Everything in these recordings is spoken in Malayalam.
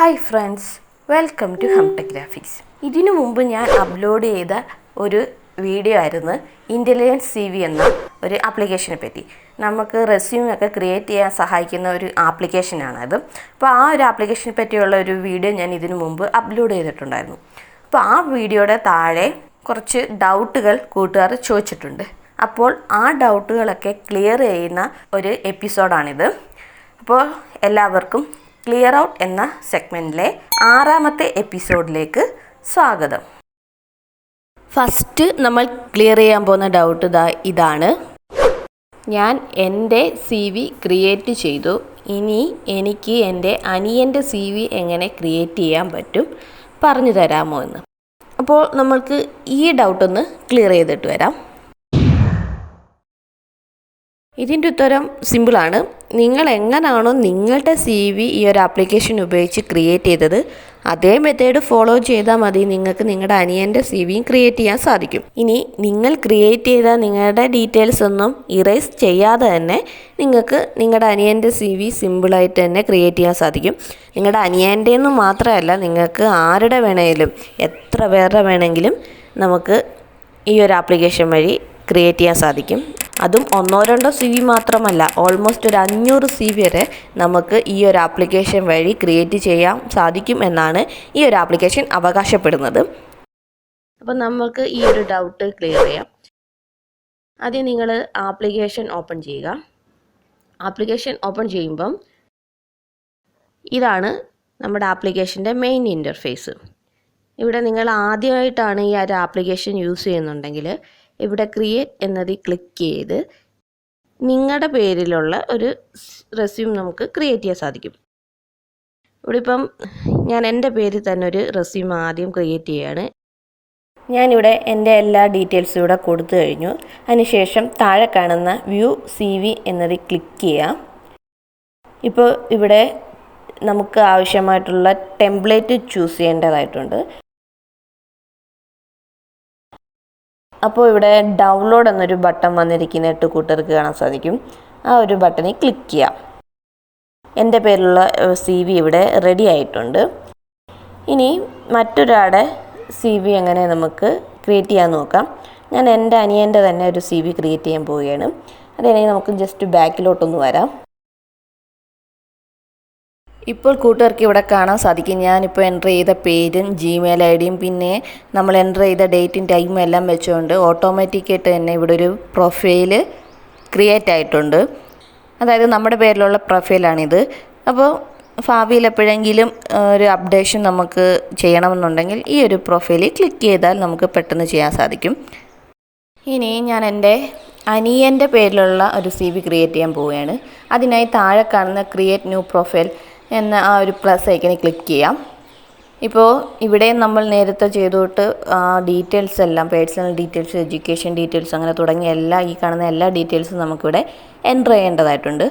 Hi friends, welcome to Humtech graphics. ഇതിനു മുമ്പ് ഞാൻ അപ്ലോഡ് ചെയ്ത ഒരു വീഡിയോ ആയിരുന്നു ഇൻ്റലിജൻസ് CV എന്ന ഒരു ആപ്ലിക്കേഷനെ പറ്റി. നമുക്ക് റെസ്യൂമൊക്കെ ക്രിയേറ്റ് ചെയ്യാൻ സഹായിക്കുന്ന ഒരു ആപ്ലിക്കേഷനാണത്. അപ്പോൾ ആ ഒരു ആപ്ലിക്കേഷനെ പറ്റിയുള്ള ഒരു വീഡിയോ ഞാൻ ഇതിനു മുമ്പ് അപ്ലോഡ് ചെയ്തിട്ടുണ്ടായിരുന്നു. അപ്പോൾ ആ വീഡിയോയുടെ താഴെ കുറച്ച് ഡൗട്ടുകൾ കൂട്ടുകാർ ചോദിച്ചിട്ടുണ്ട്. അപ്പോൾ ആ ഡൗട്ടുകളൊക്കെ ക്ലിയർ ചെയ്യുന്ന ഒരു എപ്പിസോഡാണിത്. അപ്പോൾ എല്ലാവർക്കും ക്ലിയർ ഔട്ട് എന്ന സെഗ്മെൻറ്റിലെ 6ാമത്തെ എപ്പിസോഡിലേക്ക് സ്വാഗതം. ഫസ്റ്റ് നമ്മൾ ക്ലിയർ ചെയ്യാൻ പോകുന്ന ഡൗട്ട് ഇതാണ്. ഞാൻ എൻ്റെ CV ക്രിയേറ്റ് ചെയ്തു. ഇനി എനിക്ക് എൻ്റെ അനിയൻ്റെ CV എങ്ങനെ ക്രിയേറ്റ് ചെയ്യാൻ പറ്റും പറഞ്ഞു തരാമോ എന്ന്. അപ്പോൾ നമ്മൾക്ക് ഈ ഡൗട്ടൊന്ന് ക്ലിയർ ചെയ്തിട്ട് വരാം. ഇതിൻ്റെ ഉത്തരം സിമ്പിളാണ്. നിങ്ങൾ എങ്ങനെയാണോ നിങ്ങളുടെ CV ഈ ഒരു ആപ്ലിക്കേഷൻ ഉപയോഗിച്ച് ക്രിയേറ്റ് ചെയ്തത് അതേ മെത്തേഡ് ഫോളോ ചെയ്താൽ മതി. നിങ്ങൾക്ക് നിങ്ങളുടെ അനിയൻ്റെ CVയും ക്രിയേറ്റ് ചെയ്യാൻ സാധിക്കും. ഇനി നിങ്ങൾ ക്രിയേറ്റ് ചെയ്ത നിങ്ങളുടെ ഡീറ്റെയിൽസ് ഒന്നും ഇറേസ് ചെയ്യാതെ തന്നെ നിങ്ങൾക്ക് നിങ്ങളുടെ അനിയൻ്റെ CV സിമ്പിളായിട്ട് തന്നെ ക്രിയേറ്റ് ചെയ്യാൻ സാധിക്കും. നിങ്ങളുടെ അനിയൻ്റെന്ന് മാത്രമല്ല, നിങ്ങൾക്ക് ആരുടെ വേണമെങ്കിലും എത്ര പേരുടെ വേണമെങ്കിലും നമുക്ക് ഈ ഒരു ആപ്ലിക്കേഷൻ വഴി ക്രിയേറ്റ് ചെയ്യാൻ സാധിക്കും. അതും 1-2 CV മാത്രമല്ല, ഓൾമോസ്റ്റ് ഒരു 500 CV വരെ നമുക്ക് ഈ ഒരു ആപ്ലിക്കേഷൻ വഴി ക്രിയേറ്റ് ചെയ്യാൻ സാധിക്കും എന്നാണ് ഈ ഒരു ആപ്ലിക്കേഷൻ അവകാശപ്പെടുന്നത്. അപ്പോൾ നമുക്ക് ഈ ഒരു ഡൗട്ട് ക്ലിയർ ചെയ്യാം. ആദ്യം നിങ്ങൾ ആപ്ലിക്കേഷൻ ഓപ്പൺ ചെയ്യുക. ആപ്ലിക്കേഷൻ ഓപ്പൺ ചെയ്യുമ്പം ഇതാണ് നമ്മുടെ ആപ്ലിക്കേഷൻ്റെ മെയിൻ ഇൻ്റർഫേസ്. ഇവിടെ നിങ്ങൾ ആദ്യമായിട്ടാണ് ഈ ഒരു ആപ്ലിക്കേഷൻ യൂസ് ചെയ്യുന്നുണ്ടെങ്കിൽ ഇവിടെ ക്രിയേറ്റ് എന്നതിൽ ക്ലിക്ക് ചെയ്ത് നിങ്ങളുടെ പേരിലുള്ള ഒരു റെസ്യൂം നമുക്ക് ക്രിയേറ്റ് ചെയ്യാൻ സാധിക്കും. ഇവിടെ ഇപ്പം ഞാൻ എൻ്റെ പേരിൽ തന്നെ ഒരു റെസ്യൂം ആദ്യം ക്രിയേറ്റ് ചെയ്യുകയാണ്. ഞാനിവിടെ എൻ്റെ എല്ലാ ഡീറ്റെയിൽസും ഇവിടെ കൊടുത്തു കഴിഞ്ഞു. അതിനുശേഷം താഴെ കാണുന്ന വ്യൂ CV എന്നതിൽ ക്ലിക്ക് ചെയ്യാം. ഇപ്പോൾ ഇവിടെ നമുക്ക് ആവശ്യമായിട്ടുള്ള ടെംപ്ലേറ്റ് ചൂസ് ചെയ്യേണ്ടതായിട്ടുണ്ട്. അപ്പോൾ ഇവിടെ ഡൗൺലോഡ് എന്നൊരു ബട്ടൺ വന്നിരിക്കുന്നതായിട്ട് കൂട്ടുകാർക്ക് കാണാൻ സാധിക്കും. ആ ഒരു ബട്ടണിൽ ക്ലിക്ക് ചെയ്യാം. എൻ്റെ പേരിലുള്ള CV ഇവിടെ റെഡി ആയിട്ടുണ്ട്. ഇനി മറ്റൊരാളുടെ CV എങ്ങനെ നമുക്ക് ക്രിയേറ്റ് ചെയ്യാൻ നോക്കാം. ഞാൻ എൻ്റെ അനിയൻ്റെ തന്നെ ഒരു CV ക്രിയേറ്റ് ചെയ്യാൻ പോവുകയാണ്. അതിനായി നമുക്ക് ജസ്റ്റ് ബാക്കിലോട്ടൊന്ന് വരാം. ഇപ്പോൾ കൂട്ടുകാർക്ക് ഇവിടെ കാണാൻ സാധിക്കും ഞാനിപ്പോൾ എൻ്റർ ചെയ്ത പേരും Gmail ID പിന്നെ നമ്മൾ എൻ്റർ ചെയ്ത ഡേറ്റും ടൈമും എല്ലാം വെച്ചുകൊണ്ട് ഓട്ടോമാറ്റിക്കായിട്ട് തന്നെ ഇവിടെ ഒരു പ്രൊഫൈൽ ക്രിയേറ്റ് ആയിട്ടുണ്ട്. അതായത് നമ്മുടെ പേരിലുള്ള പ്രൊഫൈലാണിത്. അപ്പോൾ ഭാവിയിൽ എപ്പോഴെങ്കിലും ഒരു അപ്ഡേഷൻ നമുക്ക് ചെയ്യണമെന്നുണ്ടെങ്കിൽ ഈ ഒരു പ്രൊഫൈലിൽ ക്ലിക്ക് ചെയ്താൽ നമുക്ക് പെട്ടെന്ന് ചെയ്യാൻ സാധിക്കും. ഇനി ഞാൻ എൻ്റെ അനിയൻ്റെ പേരിലുള്ള ഒരു CV ക്രിയേറ്റ് ചെയ്യാൻ പോവുകയാണ്. അതിനായി താഴെ കാണുന്ന ക്രിയേറ്റ് ന്യൂ പ്രൊഫൈൽ എന്ന ആ ഒരു പ്ലസ് ഐക്കണിൽ ക്ലിക്ക് ചെയ്യാം. ഇപ്പോൾ ഇവിടെ നമ്മൾ നേരത്തെ ചെയ്തോട്ട് ഡീറ്റെയിൽസ് എല്ലാം, പേഴ്സണൽ ഡീറ്റെയിൽസ്, എഡ്യൂക്കേഷൻ ഡീറ്റെയിൽസ് അങ്ങനെ തുടങ്ങിയ ഈ കാണുന്ന എല്ലാ ഡീറ്റെയിൽസും നമുക്കിവിടെ എൻ്റർ ചെയ്യേണ്ടതായിട്ടുണ്ട്.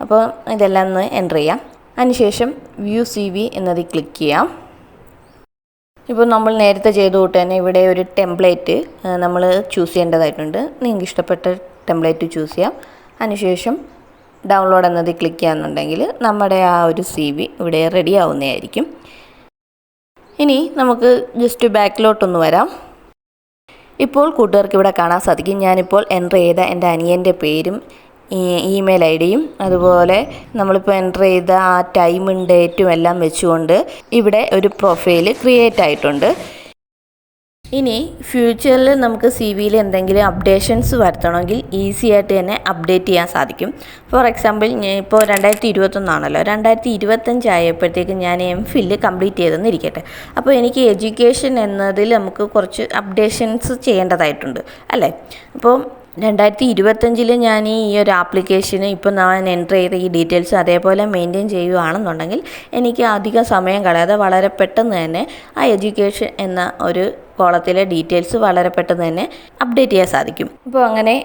അപ്പോൾ ഇതെല്ലാം ഒന്ന് എൻ്റർ ചെയ്യാം. അതിനുശേഷം വ്യൂ CV എന്നതിൽ ക്ലിക്ക് ചെയ്യാം. ഇപ്പോൾ നമ്മൾ നേരത്തെ ചെയ്തോട്ട് തന്നെ ഇവിടെ ഒരു ടെംപ്ലേറ്റ് നമ്മൾ ചൂസ് ചെയ്യേണ്ടതായിട്ടുണ്ട്. നിങ്ങൾക്ക് ഇഷ്ടപ്പെട്ട ടെംപ്ലേറ്റ് ചൂസ് ചെയ്യാം. അതിനുശേഷം ഡൗൺലോഡ് എന്നതിൽ ക്ലിക്ക് ചെയ്യാന്നുണ്ടെങ്കിൽ നമ്മുടെ ആ ഒരു CV ഇവിടെ റെഡി ആവുന്നതായിരിക്കും. ഇനി നമുക്ക് ജസ്റ്റ് ബാക്കിലോട്ടൊന്ന് വരാം. ഇപ്പോൾ കൂട്ടുകാർക്ക് ഇവിടെ കാണാൻ സാധിക്കും ഞാനിപ്പോൾ എൻ്റർ ചെയ്ത എൻ്റെ അനിയൻ്റെ പേരും ഇമെയിൽ IDയും അതുപോലെ നമ്മളിപ്പോൾ എൻ്റർ ചെയ്ത ആ ടൈമും ഡേറ്റും എല്ലാം വെച്ചുകൊണ്ട് ഇവിടെ ഒരു പ്രൊഫൈൽ ക്രിയേറ്റ് ആയിട്ടുണ്ട്. ഇനി ഫ്യൂച്ചറിൽ നമുക്ക് CVയിൽ എന്തെങ്കിലും അപ്ഡേഷൻസ് വരുത്തണമെങ്കിൽ ഈസി ആയിട്ട് തന്നെ അപ്ഡേറ്റ് ചെയ്യാൻ സാധിക്കും. ഫോർ എക്സാമ്പിൾ ഇപ്പോൾ 2021 ആണല്ലോ, 2025 ആയപ്പോഴത്തേക്ക് ഞാൻ MPhil കംപ്ലീറ്റ് ചെയ്തെന്നിരിക്കട്ടെ. അപ്പോൾ എനിക്ക് എഡ്യൂക്കേഷൻ എന്നതിൽ നമുക്ക് കുറച്ച് അപ്ഡേഷൻസ് ചെയ്യേണ്ടതായിട്ടുണ്ട് അല്ലേ. അപ്പോൾ 2025 ഞാൻ ഈ ഒരു ആപ്ലിക്കേഷന് ഇപ്പോൾ ഞാൻ എൻ്റർ ചെയ്ത ഈ ഡീറ്റെയിൽസ് അതേപോലെ മെയിൻറ്റെയിൻ ചെയ്യുകയാണെന്നുണ്ടെങ്കിൽ എനിക്ക് അധികം സമയം കളയാതെ വളരെ പെട്ടെന്ന് തന്നെ ആ എഡ്യൂക്കേഷൻ എന്ന ഒരു കോളത്തിലെ ഡീറ്റെയിൽസ് വളരെ പെട്ടെന്ന് തന്നെ അപ്ഡേറ്റ് ചെയ്യാൻ സാധിക്കും. അപ്പോൾ അങ്ങനെ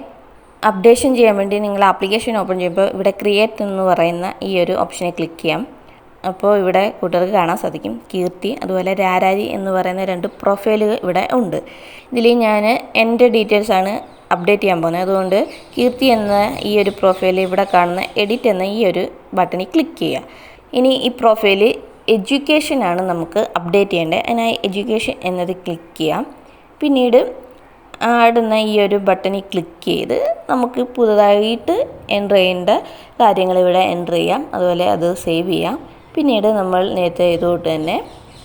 അപ്ഡേഷൻ ചെയ്യാൻ വേണ്ടി നിങ്ങൾ ആപ്ലിക്കേഷൻ ഓപ്പൺ ചെയ്യുമ്പോൾ ഇവിടെ ക്രിയേറ്റ് എന്ന് പറയുന്ന ഈ ഒരു ഓപ്ഷനെ ക്ലിക്ക് ചെയ്യാം. അപ്പോൾ ഇവിടെ കൂട്ടുകാർക്ക് കാണാൻ സാധിക്കും കീർത്തി അതുപോലെ രാരാരി എന്ന് പറയുന്ന 2 പ്രൊഫൈലുകൾ ഇവിടെ ഉണ്ട്. ഇതിൽ ഞാൻ എൻ്റെ ഡീറ്റെയിൽസാണ് അപ്ഡേറ്റ് ചെയ്യാൻ പോകുന്നത്. അതുകൊണ്ട് കീർത്തി എന്ന ഈ ഒരു പ്രൊഫൈൽ ഇവിടെ കാണുന്ന എഡിറ്റ് എന്ന ഈ ഒരു ബട്ടണിൽ ക്ലിക്ക് ചെയ്യുക. ഇനി ഈ പ്രൊഫൈൽ എഡ്യൂക്കേഷനാണ് നമുക്ക് അപ്ഡേറ്റ് ചെയ്യേണ്ടത്. അതിനായി എഡ്യൂക്കേഷൻ എന്നത് ക്ലിക്ക് ചെയ്യാം. പിന്നീട് ആടുന്ന ഈ ഒരു ബട്ടണിൽ ക്ലിക്ക് ചെയ്ത് നമുക്ക് പുതുതായിട്ട് എൻ്റർ ചെയ്യേണ്ട കാര്യങ്ങൾ ഇവിടെ എൻ്റർ ചെയ്യാം. അതുപോലെ അത് സേവ് ചെയ്യാം. പിന്നീട് നമ്മൾ നേരത്തെ ചെയ്തുകൊണ്ട് തന്നെ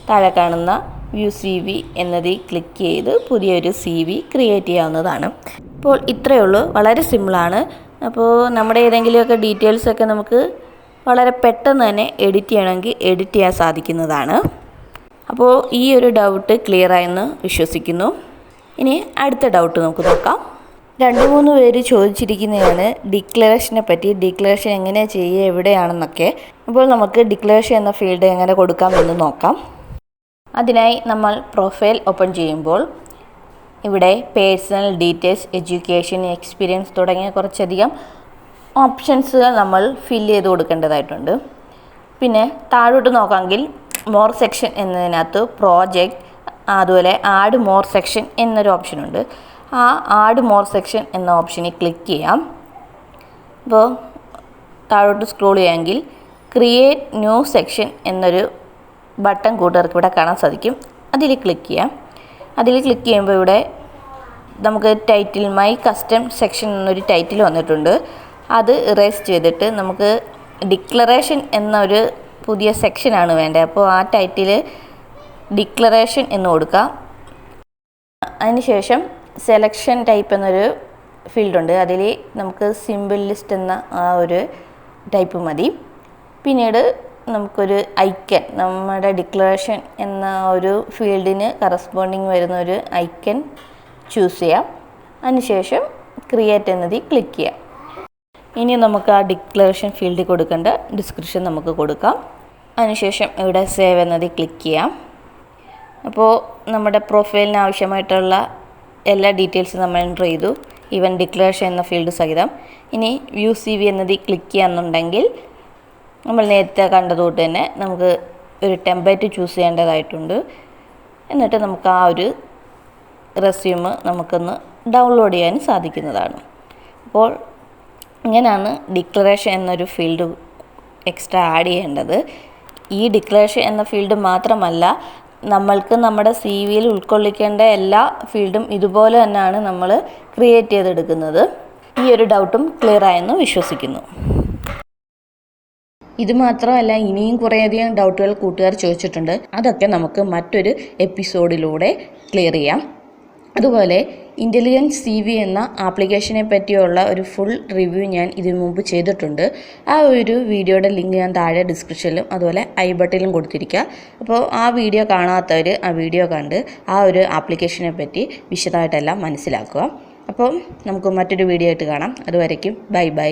താഴെ കാണുന്ന വ്യൂ CV എന്നതിൽ ക്ലിക്ക് ചെയ്ത് പുതിയൊരു CV ക്രിയേറ്റ് ചെയ്യാവുന്നതാണ്. അപ്പോൾ ഇത്രയേ ഉള്ളൂ, വളരെ സിമ്പിളാണ്. അപ്പോൾ നമ്മുടെ ഏതെങ്കിലുമൊക്കെ ഡീറ്റെയിൽസൊക്കെ നമുക്ക് വളരെ പെട്ടെന്ന് തന്നെ എഡിറ്റ് ചെയ്യണമെങ്കിൽ എഡിറ്റ് ചെയ്യാൻ സാധിക്കുന്നതാണ്. അപ്പോൾ ഈ ഒരു ഡൗട്ട് ക്ലിയർ ആയെന്ന് വിശ്വസിക്കുന്നു. ഇനി അടുത്ത ഡൗട്ട് നമുക്ക് നോക്കാം. 2-3 പേര് ചോദിച്ചിരിക്കുന്നതാണ് ഡിക്ലറേഷനെ പറ്റി. ഡിക്ലറേഷൻ എങ്ങനെ ചെയ്യുക, എവിടെയാണെന്നൊക്കെ. അപ്പോൾ നമുക്ക് ഡിക്ലറേഷൻ എന്ന ഫീൽഡ് എങ്ങനെ കൊടുക്കാമെന്ന് നോക്കാം. അതിനായി നമ്മൾ പ്രൊഫൈൽ ഓപ്പൺ ചെയ്യുമ്പോൾ ഇവിടെ പേഴ്സണൽ ഡീറ്റെയിൽസ്, എഡ്യൂക്കേഷൻ, എക്സ്പീരിയൻസ് തുടങ്ങിയ കുറച്ചധികം ഓപ്ഷൻസുകൾ നമ്മൾ ഫില്ല് ചെയ്ത് കൊടുക്കേണ്ടതായിട്ടുണ്ട്. പിന്നെ താഴോട്ട് നോക്കാമെങ്കിൽ മോർ സെക്ഷൻ എന്നതിനകത്ത് പ്രോജക്റ്റ്, അതുപോലെ ആഡ് മോർ സെക്ഷൻ എന്നൊരു ഓപ്ഷനുണ്ട്. ആ ആഡ് മോർ സെക്ഷൻ എന്ന ഓപ്ഷനിൽ ക്ലിക്ക് ചെയ്യാം. അപ്പോൾ താഴോട്ട് സ്ക്രോൾ ചെയ്യാമെങ്കിൽ ക്രിയേറ്റ് ന്യൂ സെക്ഷൻ എന്നൊരു ബട്ടൺ കൂട്ടുകാർക്ക് ഇവിടെ കാണാൻ സാധിക്കും. അതിൽ ക്ലിക്ക് ചെയ്യാം. അതിൽ ക്ലിക്ക് ചെയ്യുമ്പോൾ ഇവിടെ നമുക്ക് ടൈറ്റിൽ മൈ കസ്റ്റം സെക്ഷൻ എന്നൊരു ടൈറ്റിൽ വന്നിട്ടുണ്ട്. അത് ഇറേസ് ചെയ്തിട്ട് നമുക്ക് ഡിക്ലറേഷൻ എന്നൊരു പുതിയ സെക്ഷനാണ് വേണ്ടത്. അപ്പോൾ ആ ടൈറ്റിൽ ഡിക്ലറേഷൻ എന്ന് കൊടുക്കാം. അതിനുശേഷം സെലക്ഷൻ ടൈപ്പ് എന്നൊരു ഫീൽഡുണ്ട്. അതിൽ നമുക്ക് സിമ്പിൾ ലിസ്റ്റ് എന്ന ആ ഒരു ടൈപ്പ് മതി. പിന്നീട് നമുക്കൊരു ഐക്കൺ, നമ്മുടെ ഡിക്ലറേഷൻ എന്ന ഒരു ഫീൽഡിന് കറസ്പോണ്ടിങ് വരുന്ന ഒരു ഐക്കൺ ചൂസ് ചെയ്യാം. അതിനുശേഷം ക്രിയേറ്റ് എന്നതിൽ ക്ലിക്ക് ചെയ്യാം. ഇനി നമുക്ക് ആ ഡിക്ലറേഷൻ ഫീൽഡിൽ കൊടുക്കേണ്ട ഡിസ്ക്രിപ്ഷൻ നമുക്ക് കൊടുക്കാം. അതിനുശേഷം ഇവിടെ സേവ് എന്നതിൽ ക്ലിക്ക് ചെയ്യാം. അപ്പോൾ നമ്മുടെ പ്രൊഫൈലിന് ആവശ്യമായിട്ടുള്ള എല്ലാ ഡീറ്റെയിൽസും നമ്മൾ എൻ്റർ ചെയ്തു, ഈവൻ ഡിക്ലറേഷൻ എന്ന ഫീൽഡ് സഹിതം. ഇനി വ്യൂ CV എന്നതിൽ ക്ലിക്ക് ചെയ്യാമെന്നുണ്ടെങ്കിൽ നമ്മൾ നേരത്തെ കണ്ടതുകൊണ്ട് തന്നെ നമുക്ക് ഒരു ടെംപ്ലേറ്റ് ചൂസ് ചെയ്യേണ്ടതായിട്ടുണ്ട്. എന്നിട്ട് നമുക്ക് ആ ഒരു റെസ്യൂമ് നമുക്കൊന്ന് ഡൗൺലോഡ് ചെയ്യാൻ സാധിക്കുന്നതാണ്. അപ്പോൾ ഇങ്ങനെയാണ് ഡിക്ലറേഷൻ എന്നൊരു ഫീൽഡ് എക്സ്ട്രാ ആഡ് ചെയ്യേണ്ടത്. ഈ ഡിക്ലറേഷൻ എന്ന ഫീൽഡ് മാത്രമല്ല, നമ്മൾക്ക് നമ്മുടെ CVയിൽ ഉൾക്കൊള്ളിക്കേണ്ട എല്ലാ ഫീൽഡും ഇതുപോലെ തന്നെയാണ് നമ്മൾ ക്രിയേറ്റ് ചെയ്തെടുക്കുന്നത്. ഈ ഒരു ഡൗട്ടും ക്ലിയർ ആയെന്ന് വിശ്വസിക്കുന്നു. ഇത് മാത്രമല്ല, ഇനിയും കുറേയധികം ഡൗട്ടുകൾ കൂട്ടുകാർ ചോദിച്ചിട്ടുണ്ട്. അതൊക്കെ നമുക്ക് മറ്റൊരു എപ്പിസോഡിലൂടെ ക്ലിയർ ചെയ്യാം. അതുപോലെ ഇൻ്റലിജൻസ് CV എന്ന ആപ്ലിക്കേഷനെ പറ്റിയുള്ള ഒരു ഫുൾ റിവ്യൂ ഞാൻ ഇതിനു മുമ്പ് ചെയ്തിട്ടുണ്ട്. ആ ഒരു വീഡിയോയുടെ ലിങ്ക് ഞാൻ താഴെ ഡിസ്ക്രിപ്ഷനിലും അതുപോലെ ഐ ബട്ടണിലും കൊടുത്തിരിക്കുക. അപ്പോൾ ആ വീഡിയോ കാണാത്തവർ ആ വീഡിയോ കണ്ട് ആ ഒരു ആപ്ലിക്കേഷനെ പറ്റി വിശദമായിട്ടെല്ലാം മനസ്സിലാക്കുക. അപ്പോൾ നമുക്ക് മറ്റൊരു വീഡിയോ ആയിട്ട് കാണാം. അതുവരയ്ക്കും ബൈ ബൈ.